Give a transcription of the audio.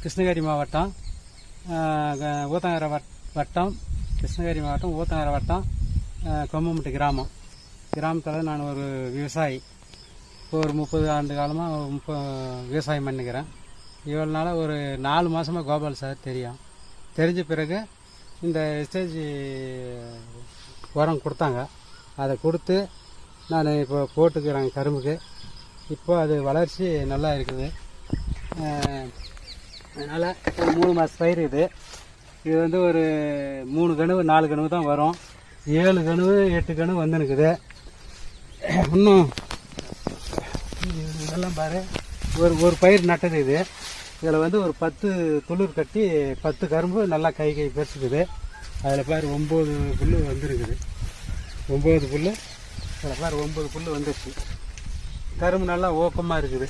கிருஷ்ணகிரி மாவட்டம் ஊத்தங்கரை வட்டம், கிருஷ்ணகிரி மாவட்டம் ஊத்தங்கரை வட்டம், கொம்மம்பட்டி கிராமத்தில் நான் ஒரு விவசாயி. இப்போ ஒரு 30 ஆண்டு காலமாக விவசாயம் பண்ணிக்கிறேன். இவ்வளோ நாளாக ஒரு 4 மாதமாக கோபால் சார் தெரிஞ்ச பிறகு இந்த ஸ்டேஜ் உரம் கொடுத்தாங்க. அதை கொடுத்து நான் இப்போ போட்டுக்கிறேன் கரும்புக்கு. இப்போ அது வளர்ச்சி நல்லா இருக்குது. அதனால் ஒரு 3 மாத பயிர் இது வந்து ஒரு 3 கனவு 4 கனவு தான் வரும். 7 கனவு 8 கனவு வந்துனுக்குது. இன்னும் இதெல்லாம் பாரு, ஒரு பயிர் நட்டது இது. இதில் வந்து ஒரு 10 துளிர் கட்டி 10 கரும்பு நல்லா கை பெருசுக்குது. அதில் பாரு 9 புல் வந்துருக்குது. 9 புல், இதில் பாரு 9 புல் வந்துருச்சு. கரும்பு நல்லா ஊக்கமாக இருக்குது.